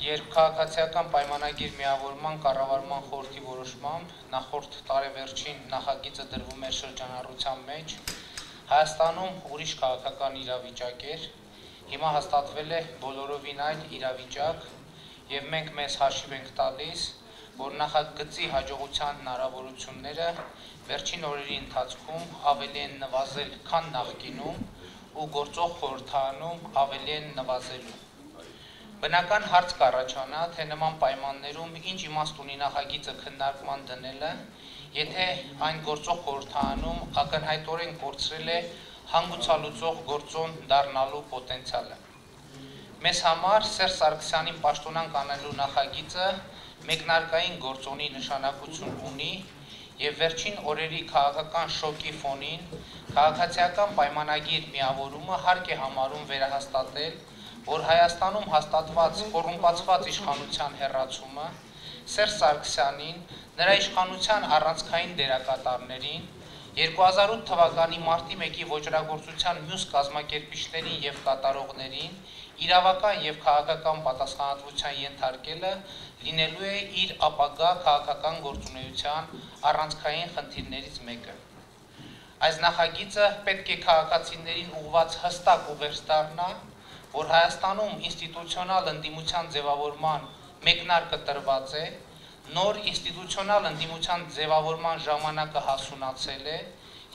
երբ քաղաքացիական պայմանագիր միավորման կառավարման խորհրդի որոշմամբ նախորդ տարեվերջին նախագիծը դրվում էր շրջանառության մեջ, Հայաստանում ուրիշ քաղաքական իրավիճակ էր, հիմա հաստատվել է բոլորովին այլ իրավիճակ եւ մենք մեզ հաշիվ ենք տալիս, որ նախագծի հաջողության հնարավորությունները վերջին օրերի ընթացքում ավելի են նվազել, քան նախկինում ու գործող խորհրդարանում ավելի են նվազելու։ Բնական հարց կառաջանա, թե նման պայմաններում ինչ իմաստ ունի նախագիծը քննարկման դնելը, եթե այն գործող խորհրդարանում ակնհայտորեն կորցրել է հանգուցալուծող գործոն դառնալու պոտենցիալը։ Մեզ համար Սերժ Սարգսյանին պաշտոնանկ անելու նախագիծը մեկնարկային գործոնի նշանակություն ունի եւ վերջին օրերի քաղաքական շոկի ֆոնին քաղաքացիական պայմանագիր միավորումը հարկ է համարում վերահաստատել, որ Հայաստանում հաստատված կոռումպացված իշխանության հեռացումը Սերժ Սարգսյանին, նրա իշխանության առանցքային դերակատարներին, 2008 թվականի մարտի 1-ի ոճրագործության մյուս կազմակերպիչներին եւ կատարողներին իրավական եւ քաղաքական պատասխանատվության ենթարկելը լինելու է իր ապագա քաղաքական գործունեության առանցքային խնդիրներից մեկը։ Այս նախագիծը պետք է քաղաքացիներին ուղղված հստակ ուղերձ դառնա, որ Հայաստանում ինստիտուցիոնալ ընդդիմության ձևավորման մեկնարկը տրված է, նոր ինստիտուցիոնալ ընդդիմության ձևավորման ժամանակը հասունացել է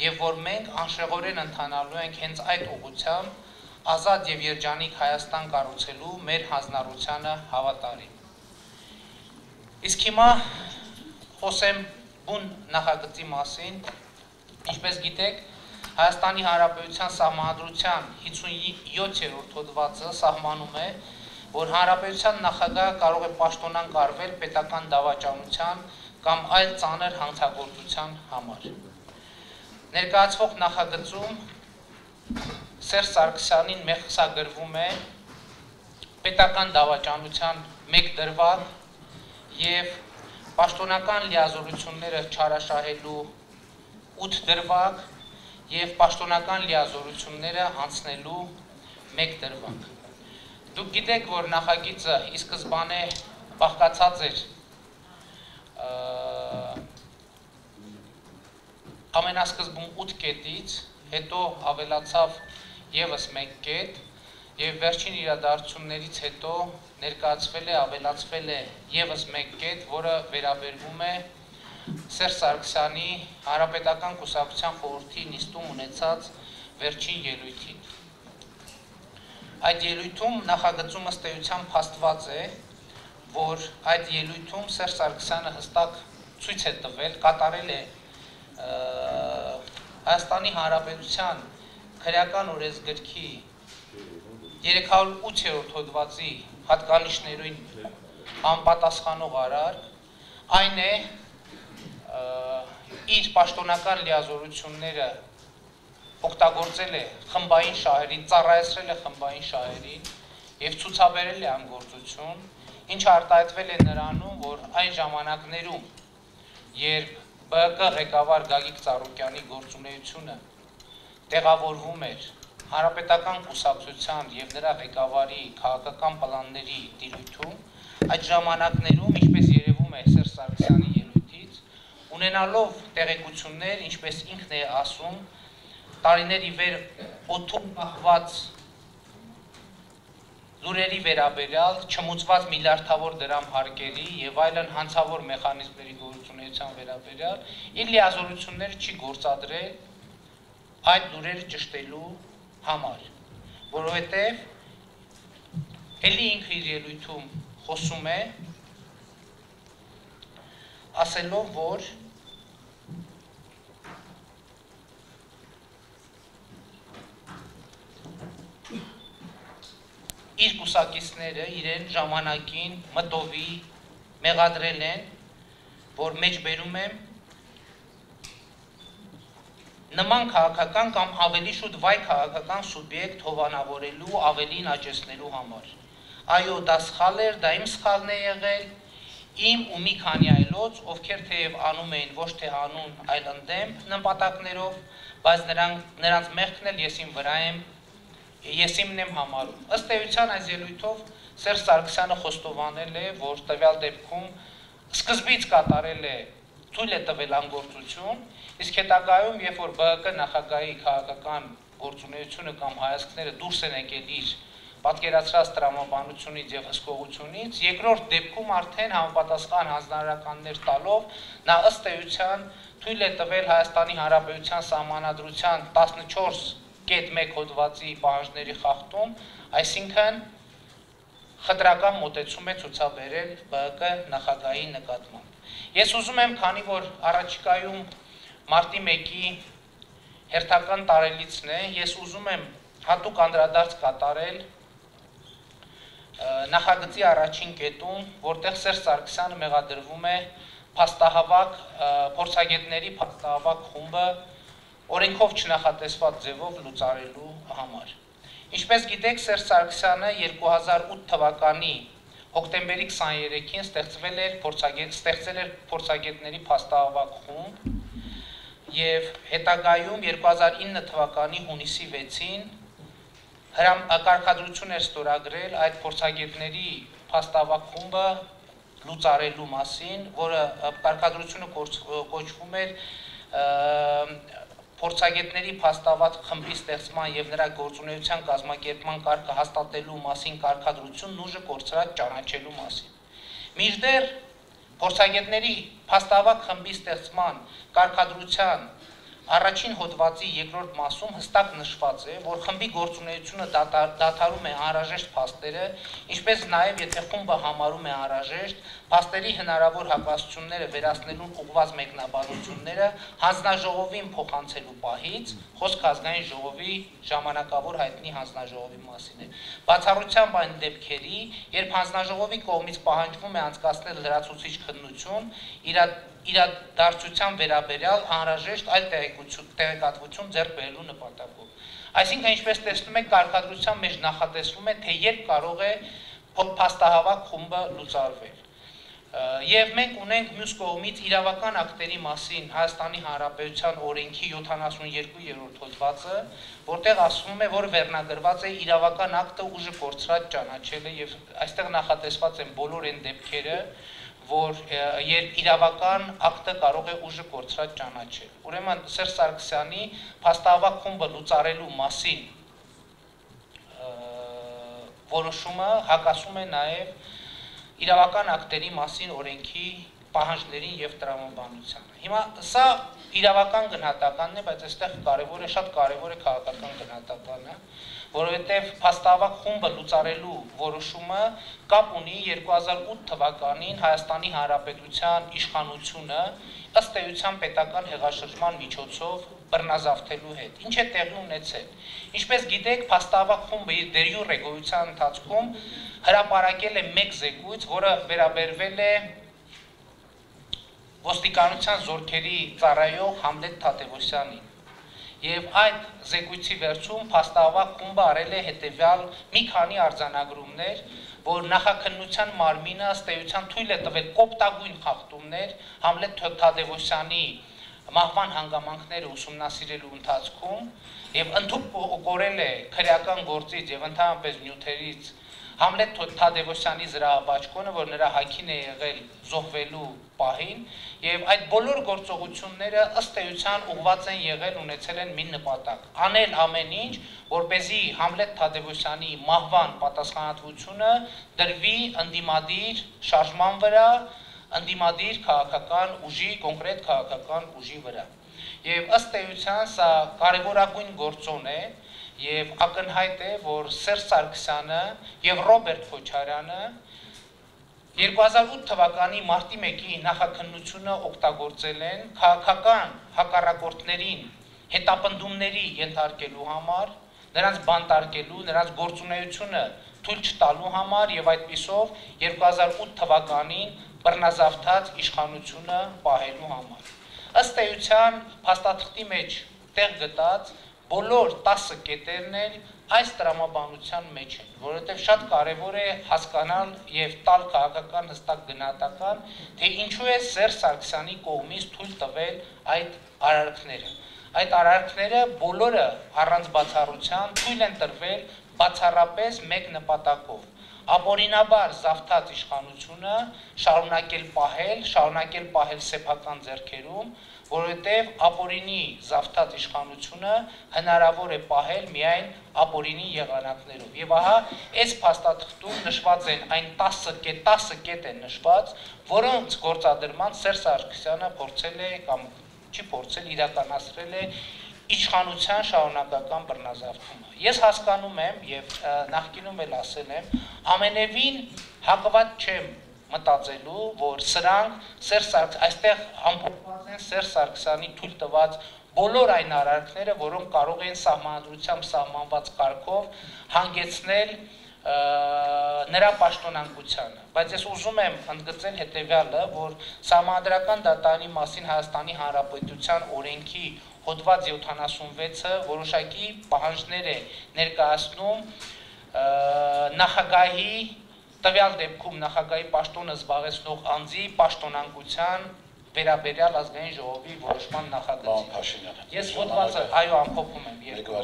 եւ որ մենք անշեղորեն ընթանալու ենք հենց այդ ուղղությամբ ազատ եւ երջանիկ Հայաստան կառուցելու մեր հանձնառությանը հավատարիմ։ Իսկ հիմա խոսեմ բուն նախագծի մասին, ինչպես գիտեք, Հայաստանի Հանրապետության Սահմանադրության 57-րդ հոդվածը սահմանում է, որ Հանրապետության նախագահը կարող է պաշտոնանկ արվել պետական դավաճանության կամ այլ ծանր հանցագործության համար։ Ներկայացվող նախագծում Սերժ Սարգսյանին մեղսագրվում է պետական դավաճանության 1 դրվագ եւ պաշտոնական լիազորությունները չարաշահելու 8 դրվագ եւ պաշտոնական լիազորությունները անցնելու 1 դրվագ։ Դուք գիտեք, որ նախագիծը ի սկզբանե բաղկացած էր ամենասկզբում 8 կետից, հետո ավելացավ եւս 1 կետ եւ վերջին իրադարձություններից հետո ներկայացվել է, ավելացվել է եւս 1 կետ, որը վերաբերվում է Սերժ Սարգսյանի Հանրապետական կուսակցության խորհրդի նիստում ունեցած վերջին ելույթին։ Այդ ելույթում նախագծում ըստ էության փաստված է, որ այդ ելույթում Սերժ Սարգսյանը հստակ ցույց է տվել, կատարել է Հայաստանի Հանրապետության քրեական օրենսգրքի 308-րդ հոդվածի հատկանիշներուն անպատասխանող արարք, այն է իր պաշտոնական լիազորությունները օգտագործել է խմբային շահերին, ծառայեցրել է խմբային շահերին եւ ցուցաբերել է անգործություն, ինչը արտահայտվել է նրանում, որ այն ժամանակներում, երբ ԲՀԿ ղեկավար Գագիկ Ծառուկյանի գործունեությունը տեղավորվում էր Հանրապետական կուսակցության եւ նրա ղեկավարի քաղաքական պլանների տիրույթում, այդ ժամանակներում, ինչպես երևում է Սերժ Սարգսյանի ելույթից, ունենալով տեղեկություններ, ինչպես ինքն է ասում, տարիների վեր օդում պահված լուրերի վերաբերյալ, չմուծված միլիարդավոր դրամ հարկերի եւ այլն հանցավոր մեխանիզմների գործունեության վերաբերյալ, իր լիազորությունները չի գործադրել այդ լուրերը ճշտելու համար, որովհետեւ ելի ինքը իր ելույթում խոսում է, ասելով, որ իր կուսակիցները իրեն ժամանակին մտովի մեղադրել են, որ մեջբերում է նման քաղաքական կամ ավելի շուտ վայ քաղաքական սուբյեկտ հովանավորելու, ավելին աճեցնելու համար։ Այո, դա սխալ էր, դա իմ սխալն է եղել, իմ ու մի քանի այլոց, ովքեր թեև անում էին ոչ թե հանուն, այլ ընդդեմ նպատակներով, բայց նրանց մեղքն էլ եսիմն եմ համարում։ Ըստ էության այս ելույթով Սերժ Սարգսյանը խոստովանել է, որ տվյալ դեպքում սկզբից կատարել է թույլ է տվել անգործություն, իսկ հետագայում, երբ որ ԲՀԿ նախագահի քաղաքական գործունեությունը կամ հայացքները դուրս են եկել իր պատկերացրած տրամաբանությունից եւ հսկողությունից, երկրորդ դեպքում արդեն համապատասխան հանձնարարականներ տալով նա ըստ էության թույլ է տվել Հայաստանի Հանրապետության Սահմանադրության 14.1 հոդվածի պահանջների խախտում, այսինքն խտրական մոտեցում է ցուցաբերել ԲՀԿ նախագահի նկատմամբ։ Ես ուզում եմ, քանի որ առաջիկայում մարտի 1-ի հերթական տարելիցն է, ես ուզում եմ հատուկ անդրադարձ կատարել նախագծի առաջին կետում, որտեղ Սերժ Սարգսյանը մեղադրվում է փաստահավաք փորձագետների փաստահավաք խումբը օրենքով չնախատեսված ձևով լուծարելու համար։ Ինչպես գիտեք, Սերժ Սարգսյանը 2008 թվականի հոկտեմբերի 23-ին ստեղծել էր փորձագետների փաստահավաք խումբ եւ հետագայում 2009 թվականի հունիսի 6-ին կարգադրություն էր ստորագրել այդ փորձագետների փաստահավաք խումբը լուծարելու մասին, որը կարգադրությունը կոչվում էր փորձագետների փաստահավաք խմբի ստեղծման եւ նրա գործունեության կազմակերպման կարգը հաստատելու մասին կարգադրությունն ուժը կորցրած ճանաչելու մասին։ Մինչդեռ փորձագետների փաստահավաք խմբի ստեղծման կարգադրության առաջին հոդվածի երկրորդ մասում հստակ նշված է, որ խմբի գործունեությունը դադարում է անհրաժեշտ փաստերը, ինչպես նաև եթե խումբը համարում է անհրաժեշտ փաստերի հնարավոր հակասությունները վերացնելուն ուղղված մեկնաբանությունները հանձնաժողովին փոխանցելու պահից, խոսքը ազգային ժողովի ժամանակավոր հայտնի հանձնաժողովի մասին է։ Բացառությամբ այն դեպքերի, երբ հանձնաժողովի կողմից պահանջվում է անցկացնել լրացուցիչ քննություն, իրադարձության վերաբերյալ անհրաժեշտ այլ տեղեկատվություն ձեռք բերելու նպատակով։ Այսինքն, ինչպես տեսնում եք, կարգադրության մեջ նախատեսվում է, թե երբ կարող է փաստահավաք խումբը լուծարվել։ Եվ մենք ունենք մյուս կողմից իրավական ակտերի մասին Հայաստանի Հանրապետության օրենքի 72-րդ հոդվածը, որտեղ ասվում է, որ վերնագրված է իրավական ակտը ուժը կորցրած ճանաչելը եւ այստեղ նախատեսված են բոլոր այն դեպքերը, որ երբ իրավական ակտը կարող է ուժը կորցրած ճանաչել։ Ուրեմն Սերժ Սարգսյանի փաստահավաք խումբը լուծարելու մասին որոշումը հակասում է նաև իրավական ակտերի մասին օրենքի պահանջներին եւ տրամաբանությանը։ Հիմա սա իրավական գնահատականն է, բայց այստեղ շատ կարևոր է քաղաքական գնահատականը, որովհետեւ փաստահավաք խումբը լուծարելու որոշումը կապ ունի 2008 թվականին Հայաստանի Հանրապետության իշխանությունը ըստ էության պետական հեղաշրջման միջոցով բռնազավթելու հետ։ Ինչ է տեղի ունեցել։ Ինչպես գիտեք, փաստահավաք խումբը իր դերյուրե գոյության ընթացքում հրապարակել է մեկ զեկույց, որը վերաբերվել է ոստիկանության զորքերի ծառայող Համլետ Թադևոսյանին։ Եվ այդ զեկույցի վերջում փաստահավաք խումբը արել է հետևյալ մի քանի արձանագրումներ, որ նախաքննության մարմինը ըստ էության թույլ է տվել կոպտագույն խախտումներ Համլետ Թադևոսյանի մահվան հանգամանքները ուսումնասիրելու ընթացքում եւ ընդհանուր կորել է քրեական գործից եւ ընդհանրապես նյութերից Համլետ Թադևոսյանի զրահաբաճկոնը, որ նրա հագին է եղել զոհվելու պահին, եւ այդ բոլոր գործողությունները ըստ էության ուղղված են եղել ունեցել են մի նպատակ՝ անել ամեն ինչ, որպեսզի Համլետ Թադևոսյանի մահվան պատասխանատվությունը դրվի ընդդիմադիր շարժման վրա, ընդդիմադիր քաղաքական ուժի, կոնկրետ քաղաքական ուժի վրա։ Եվ ըստ էության սա կարևորագույն գործոն է, եւ ակնհայտ է, որ Սերժ Սարգսյանը եւ Ռոբերտ Քոչարյանը 2008 թվականի մարտի 1-ի նախաքննությունը օգտագործել են քաղաքական հակառակորդներին հետապնդումների ենթարկելու համար, նրանց բանտարկելու, նրանց գործունեությունը թույլ չտալու համար եւ այդպիսով 2008 թվականին բռնազավթած իշխանությունը պահելու համար։ Ըստ էության փաստաթղթի մեջ տեղ գտած բոլոր 10 կետերն էլ այս տրամաբանության մեջ են, որովհետև շատ կարևոր է հասկանալ եւ տալ քաղաքական հստակ գնահատական, թե ինչու է Սերժ Սարգսյանի կողմից թույլ տվել այդ արարքները։ Այդ արարքները բոլորը առանց բացառության թույլ են տրվել բացառապես մեկ նպատակով՝ ապօրինաբար զավթած իշխանությունը շարունակել պահել սեփական ձեռքերում, որովհետև ապօրինի զավթած իշխանությունը հնարավոր է պահել միայն ապօրինի եղանակներով։ Եվ ահա այս փաստաթղթում նշված են այն 10 կետ են նշված, որոնց գործադրման Սերժ Սարգսյանը փորձել է կամ չի փորձել իրականացրել է իշխանության շարունակական բռնազավթումը։ Ես հասկանում եմ եւ նախկինում էլ ասել եմ, ամենևին հակված չեմ մտածելու, որ սրանք այստեղ ամփոփված են Սերժ Սարգսյանի թույլ տված բոլոր այն արարքները, որոնք կարող են սահմանադրությամբ սահմանված կարգով հանգեցնել նրա պաշտոնանկությանը, բայց ես ուզում եմ ընդգծել հետևյալը, որ Սահմանադրական դատարանի մասին Հայաստանի Հանրապետության օրենքի հոդված 76-ը որոշակի պահանջներ է ներկայացնում նախագահի, տվյալ դեպքում նախագահի պաշտոնը զբաղեցնող անձի պաշտոնանկության վերաբերյալ ազգային ժողովի որոշման նախագծի։ Ես հոդվածը այո ամփոփում եմ երկու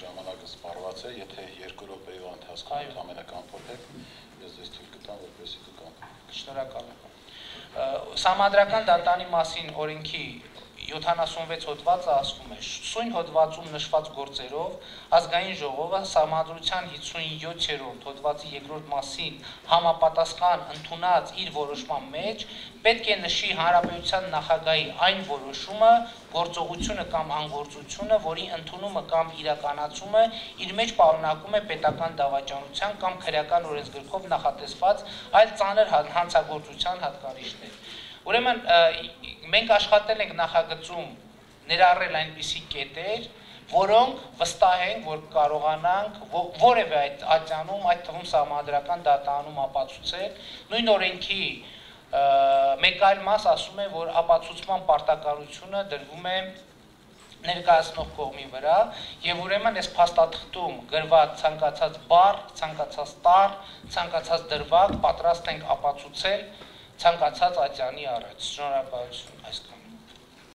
ժամանակը սպառված է, եթե 2 րոպեի ընթացքում ընդհանրապես ամփոփեք, ես ձեզ թույլ կտամ, որպեսզի դուք ամփոփեք։ Շնորհակալ եմ։ Սահմանադրական դատարանի մասին օրենքի 76 հոդվածը ասվում է. Սույն հոդվածում նշված գործերով ազգային ժողովը Սահմանադրության 57-րդ հոդվածի 2-րդ մասին համապատասխան ընդունած իր որոշման մեջ պետք է նշի Հանրապետության նախագահի այն որոշումը, գործողությունը կամ անգործությունը, որի ընդունումը կամ իրականացումը իր մեջ պարունակում է պետական դավաճանության կամ քրեական օրենսգրքով նախատեսված այլ ծանր հանցագործության հատկանիշներ։ Ուրեմն մենք աշխատել ենք նախագծում ներառել այնպիսի կետեր, որոնք վստահ ենք, որ կարողանանք որևէ ատյանում, այդ թվում Սահմանադրական դատարանում ապացուցել, նույն օրենքի մեկ այլ մաս ասում է, որ ապացուցման պարտականությունը դրվում է ներկայացնող կողմի վրա, եւ ուրեմն այս փաստաթղթում գրված ցանկացած բառ, ցանկացած տառ, ցանկացած դրվագ պատրաստ ենք ապացուցել ցանկացած ատյանի առաջ։ Շնորհակալություն այսքան։